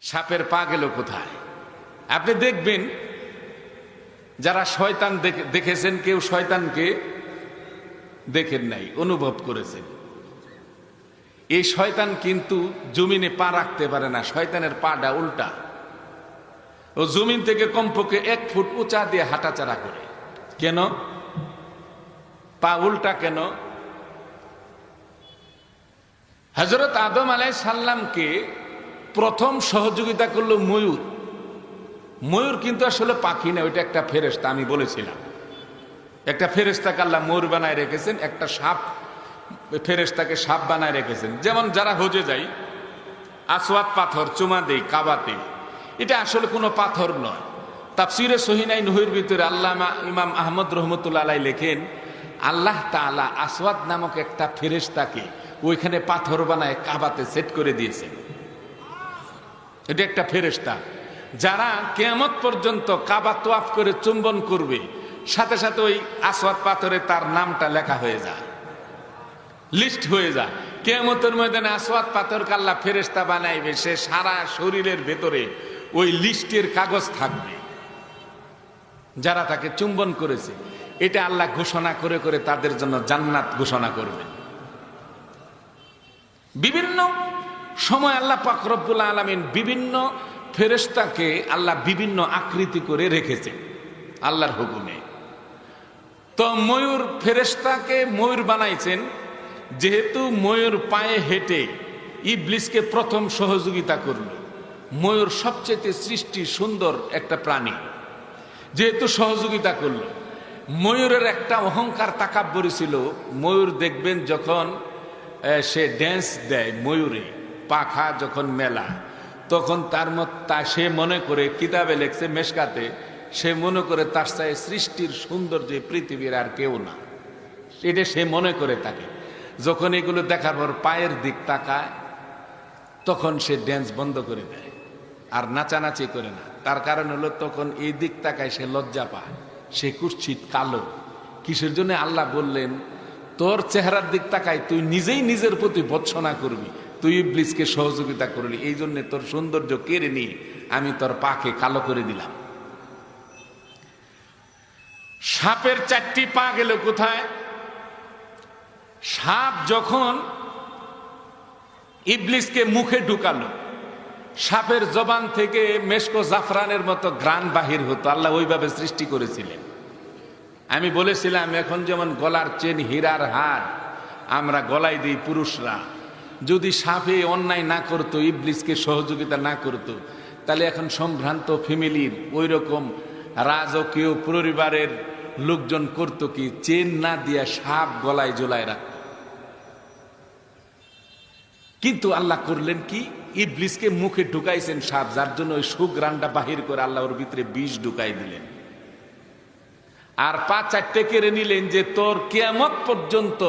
সাপের পা গেল কোথায়? আপনি দেখবেন যারা শয়তান দেখেছেন, কেউ শয়তানকে দেখেন নাই, অনুভব করেছেন। এই শয়তান কিন্তু জমিনে পা রাখতে পারে না, শয়তানের পাটা উল্টা। ও জমিন থেকে কমপক্ষে 1 ফুট উঁচা দিয়ে হাঁটাচাড়া করে। কেন? পা উল্টা কেন? হযরত আদম আলাইহিস সালামকে প্রথম সহযোগিতা করলো ময়ূর। ময়ূর কিন্তু আসলে পাখি না, ওইটা একটা ফেরেশতা। আমি বলেছিলাম একটা ফেরেশতাকে আল্লাহ ময়ূর বানায় রেখেছেন, একটা সাপ ফেরেশতাকে সাপ বানায় রেখেছেন। যেমন যারা হজে যায় আসওয়াদ পাথর চুমা দেই কাবাতে, এটা আসলে কোনো পাথর নয়। তাফসিরে সহিহ নূহের ভিতরে আল্লামা ইমাম আহমদ রহমতুল্লাহ আলাইহি লেখেন, আল্লাহ তাআলা আসওয়াদ নামক একটা ফেরেশতাকে ওইখানে পাথর বানায় কাবাতে সেট করে দিয়েছেন। এটা একটা ফেরেশতা, যারা কিয়ামত পর্যন্ত কাবা তোয়াফ করে চুম্বন করবে, সাথে সাথে ওই আসওয়াদ পাথরে তার নামটা লেখা হয়ে যায়, লিস্ট হয়ে যায়। কিয়ামতের ময়দানে আসওয়াদ পাথরকে আল্লাহ ফেরেশতা বানাইবে, সে সারা শরীরের ভেতরে ওই লিস্টের কাগজ থাকবে যারা তাকে চুম্বন করেছে। এটা আল্লাহ ঘোষণা করে করে তাদের জন্য জান্নাত ঘোষণা করবেন। বিভিন্ন সময় আল্লাহ পাক রব্বুল আলামিন বিভিন্ন ফেরেশতাকে আল্লাহ বিভিন্ন আকৃতি করে রেখেছেন আল্লাহর হুকুমে। তো ময়ূর ফেরেশতাকে ময়ূর বানাইছেন, যেহেতু ময়ূর পায়ে হেঁটে ইবলিসকে প্রথম সহযোগিতা করল। ময়ূর সবচেয়ে সৃষ্টি সুন্দর একটা প্রাণী, যেহেতু সহযোগিতা করল। ময়ূরের একটা অহংকার তাকাব্বুরি ছিল। ময়ূর দেখবেন যখন সে ড্যান্স দেয়, ময়ূরে পাখা যখন মেলা, তখন সে মনে করে, কিতাবে লেখছে মেশকাতে, সে মনে করে তার চাই সৃষ্টির সৌন্দর্য পৃথিবীর আর কেউ না, এটা সে মনে করে থাকে। যখন এগুলো দেখার পর পায়ের দিক তাকায়, তখন সে ড্যান্স বন্ধ করে দেয় আর নাচানাচি করে না। তার কারণ হলো তখন এই দিক তাকায় সে লজ্জা পায়, সে কুৎসিত কালো। কিসের জন্য আল্লাহ বললেন, তোর চেহারার দিক তাকায় তুই নিজেই নিজের প্রতি ভৎসনা করবি, তুই ইবলিসকে সহযোগিতা করলি, এই জন্য তোর সৌন্দর্য কেড়ে নিয়ে আমি তোর পাকে কালো করে দিলাম। সাপের 4টি পা গেল কোথায়? সাপ যখন ইবলিসকে মুখে ঢুকালো, সাপের জবান থেকে মেশকো জাফরানের মতো ঘ্রাণ বাহির হতো। আল্লাহ ওইভাবে সৃষ্টি করেছিলেন। আমি বলেছিলাম এখন যেমন গলার চেন হীরার হার আমরা গলায় দিই পুরুষরা, যদি সাপে অন্যায় না করতো, ইবলিসকে সহযোগিতা না করতো, তাহলে এখন সম্ভ্রান্ত ফ্যামিলির ওই রকম রাজকীয় পরিবারের লোকজন করতো কি, চেন না দিয়া সাপ গলায় ঝোলায় রাখত। কিন্তু আল্লাহ করলেন কি, ইবলিসকে মুখে ঢুকাইছেন সাপ, যার জন্য ওই সুঘ্রাণটা বাহির করে আল্লাহ ওর ভিতরে বিষ ঢুকাই দিলেন। আর পা 4টে কেড়ে নিলেন, যে তোর কিয়ামত পর্যন্ত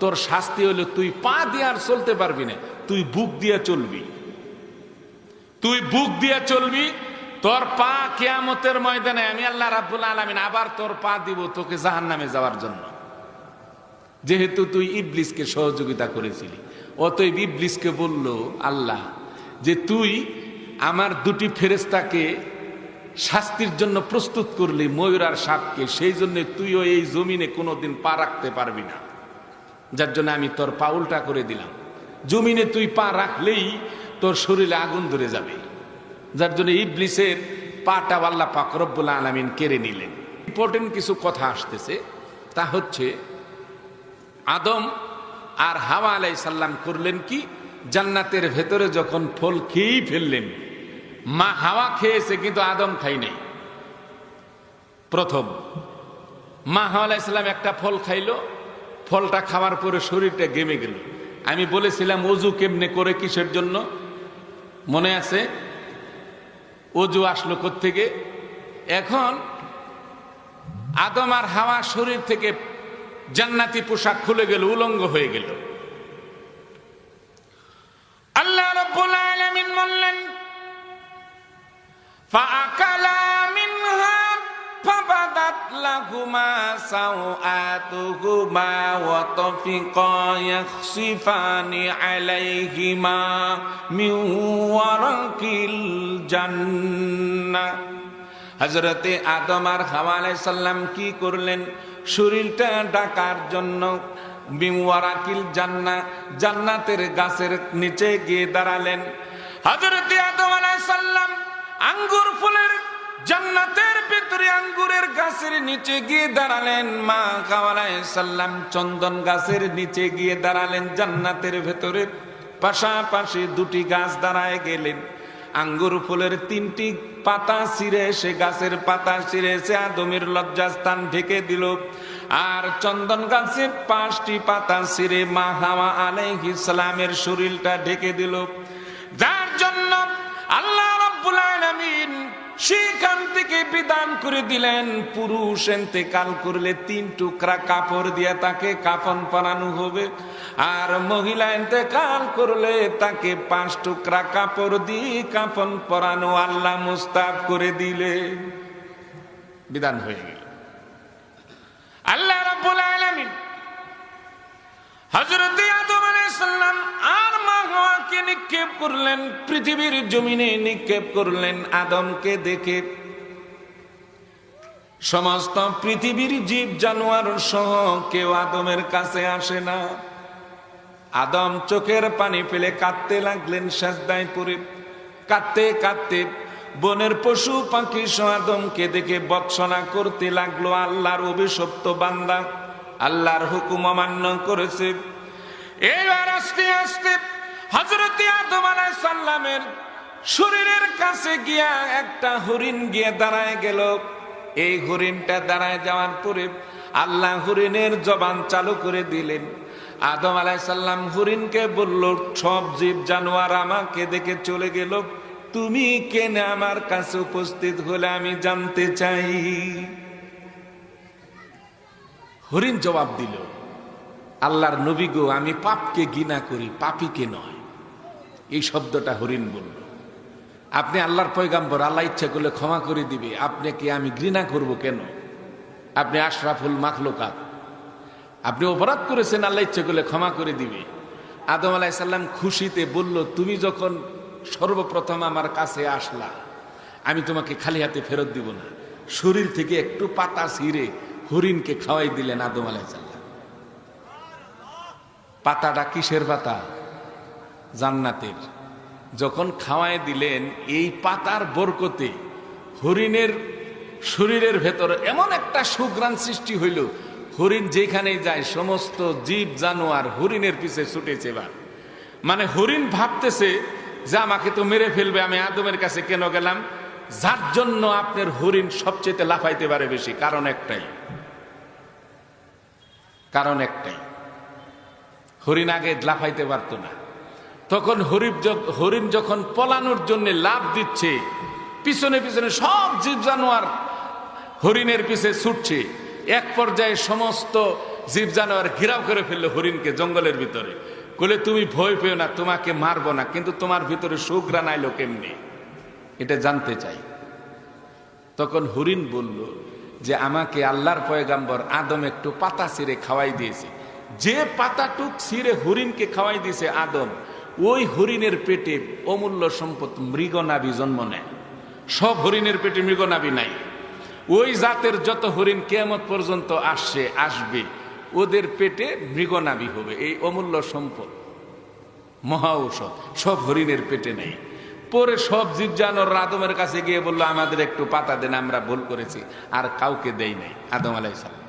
তোর শাস্তি হলো তুই পা দিয়ে আর চলতে পারবি না, তুই বুক দিয়ে চলবি, তুই বুক দিয়ে চলবি। তোর পা কিয়ামতের ময়দানে আমি আল্লাহ রাব্বুল আলামিন আবার তোর পা দিব তোকে জাহান্নামে যাওয়ার জন্য, যেহেতু তুই ইবলিসকে সহযোগিতা করেছিলি। অতএব ইবলিসকে বলল আল্লাহ, যে তুই আমার 2টি ফেরেশতাকে শাস্তির জন্য প্রস্তুত করলি, ময়ূর আর সাপকে, সেই জন্য তুইও এই জমিনে কোনোদিন পা রাখতে পারবি না, যার জন্য আমি তোর পা উল্টা করে দিলাম। জমিনে তুই পা রাখলেই তোর শরীরে আগুন ধরে যাবে, যার জন্য ইবলিসের পাটা আল্লাহ পাক রব্বুল আলামিন কেড়ে নিলেন। ইম্পর্টেন্ট কিছু কথা আসতেছে, তা হচ্ছে আদম আর হাওয়া আলাইহিস সালাম করলেন কি, জান্নাতের ভেতরে যখন ফল খেয়েই ফেললেন, মা হাওয়া খেয়েছে কিন্তু আদম খাই নাই। প্রথম মা হাওয়া আলাইহিস সালাম একটা ফল খাইলো, ফলটা খাওয়ার পরে শরীরটা ঘেমে গেল। আমি বলেছিলাম ওযু কেমনে করে, কিসের জন্য মনে আছে? ওযু আসলো কোত্থেকে? এখন আদম আর হাওয়া শরীর থেকে জান্নাতি পোশাক খুলে গেল, উলঙ্গ হয়ে গেল। আল্লাহ রাব্বুল আলামিন বললেন, ফাআকালা মিনহা ফাবাদাত لهما سوآتهما وطفقا يخصفان عليهما من ورق الجنة। হযরতে আদম আর হাওয়া আলাইহিস সালাম কি করলেন? শরীরটা ঢাকার জন্য মিন ওয়ারাকিল জান্নাহ, জান্নাতের গাছের নিচে গিয়ে দাঁড়ালেন। হযরতে আদম আলাইহিস সালাম আঙ্গুর ফুলের জান্নাতের ভিতরে আঙ্গুরের গাছের নিচে গিয়ে দাঁড়ালেন। মা হাওয়া আলাইহিস সালাম চন্দন গাছের নিচে গিয়ে দাঁড়ালেন জান্নাতের ভেতরে। পাশাপাশি দুটি গাছ দাঁড়ায় গেলেন। আঙ্গুর ফুলের 3টি পাতা ছিঁড়ে সে গাছের পাতা ছিঁড়ে সে আদমের লজ্জাস্থান ঢেকে দিল। আর চন্দন গাছের 5টি পাতা ছিঁড়ে মা হাওয়া আলাইহিস সালামের শরীরটা ঢেকে দিল। যার জন্য আল্লাহ রাব্বুল আলামিন সেখান থেকে বিধান করে দিলেন, পুরুষ ইন্তেকাল করলে 3 টুকরা কাপড় দিয়ে তাকে কাফন পরানো হবে, আর মহিলা ইন্তেকাল করলে তাকে 5 টুকরা কাপড় দিয়ে কাফন পরানো আল্লাহ মুস্তাব করে দিলে। বিধান হয়ে গেল। আল্লাহ রাব্বুল আলামিন হযরত আদম আলাইহিস সালাম আর মা হাওয়াকে নিক্ষেপ করলেন, পৃথিবীর জমিনে নিক্ষেপ করলেন। আদমকে দেখে সমস্ত পৃথিবীর জীব জানোয়ার সহ কেউ আদমের কাছে আসে না। আদম চোখের পানি ফেলে কাঁদতে লাগলেন, সেজদায় পড়ে কাঁদতে কাঁদতে বনের পশু পাখি সহ আদমকে দেখে বৎসনা করতে লাগলো। আল্লাহর অভিশপ্ত বান্দা, আল্লাহর হুকুম অমান্য করেছে। এবার আস্তে আস্তে হযরত আদম আলাইহিস সালামের শরীরের কাছে গিয়া একটা হরিণ গিয়ে দাঁড়ায় গেল। এই হরিণটা দাঁড়ায় যাওয়ার পরে আল্লাহ হরিণের জবান চালু করে দিলেন। আদম আলাইহিস সালাম হরিণকে বলল, সব জীব জানোয়ার আমাকে দেখে চলে গেল, তুমি কেন আমার কাছে উপস্থিত হলে আমি জানতে চাই। হরিণ জবাব দিল, আল্লাহর নবী গো, আমি পাপকে ঘৃণা করি, পাপীকে নয়। এই শব্দটা হরিণ বলল। আপনি আল্লাহর পয়গাম্বর, আল্লাহ ইচ্ছা করলে ক্ষমা করে দিবে, আপনাকে আমি ঘৃণা করব কেন? আপনি আশরাফুল মাখলুকাত, আপনি অপরাধ করেছেন, আল্লাহ ইচ্ছা করলে ক্ষমা করে দিবে। আদম আলাইহিস সালাম খুশিতে বলল, তুমি যখন সর্বপ্রথম আমার কাছে আসলা, আমি তোমাকে খালি হাতে ফেরত দিব না। শরীর থেকে একটু পাতা ছিঁড়ে হরিণকে খাওয়াই দিলেন আদম আলাইহিস সালাম। পাতাটা কিসের পাতা? জান্নাতের। যখন খাওয়াই দিলেন, এই পাতার বরকতে হরিণের শরীরের ভেতর এমন একটা সুঘ্রাণ সৃষ্টি হইল, হরিণ যেখানে যায় সমস্ত জীব জানোয়ার হরিণের পিছে ছুটেছে। মানে হরিণ ভাবতেছে যে আমাকে তো মেরে ফেলবে, আমি আদমের কাছে কেন গেলাম? যার জন্য আপনার হরিণ সবচেয়ে লাফাইতে পারে বেশি, কারণ একটাই, হরিণ আগে লাফাইতে পারতো না। তখন হরিণ যখন পলানোর জন্য লাফ দিচ্ছে, পিছনে পিছনে সব জীব জানোয়ার হরিণের পিছে ছুটছে। এক পর্যায়ে সমস্ত জীব জানোয়ার ঘেরাও করে ফেললো হরিণকে জঙ্গলের ভিতরে। বলে, তুমি ভয় পেও না, তোমাকে মারবো না, কিন্তু তোমার ভিতরে সুঘ্রাণ আইলো কেমনি, এটা জানতে চাই। তখন হরিণ বলল যে, আমাকে আল্লাহর পয়গাম্বর আদম একটু পাতা ছিঁড়ে খাওয়াই দিয়েছে। যে পাতাটুক ছিঁড়ে হরিণকে খাওয়াই দিয়েছে আদম, ওই হরিণের পেটে অমূল্য সম্পদ মৃগনাভি জন্ম নেয়। সব হরিণের পেটে মৃগনাভি নাই। ওই জাতের যত হরিণ কিয়ামত পর্যন্ত আসবে, ওদের পেটে মৃগনাভি হবে। এই অমূল্য সম্পদ, মহা ঔষধ, সব হরিণের পেটে নেই। পরে সব জীব জানোয়ার আদমের কাছে গিয়ে বললো, আমাদের একটু পাতা দেন, আমরা ভুল করেছি, আর কাউকে দেই নাই। আদম আলাইহিস সালাম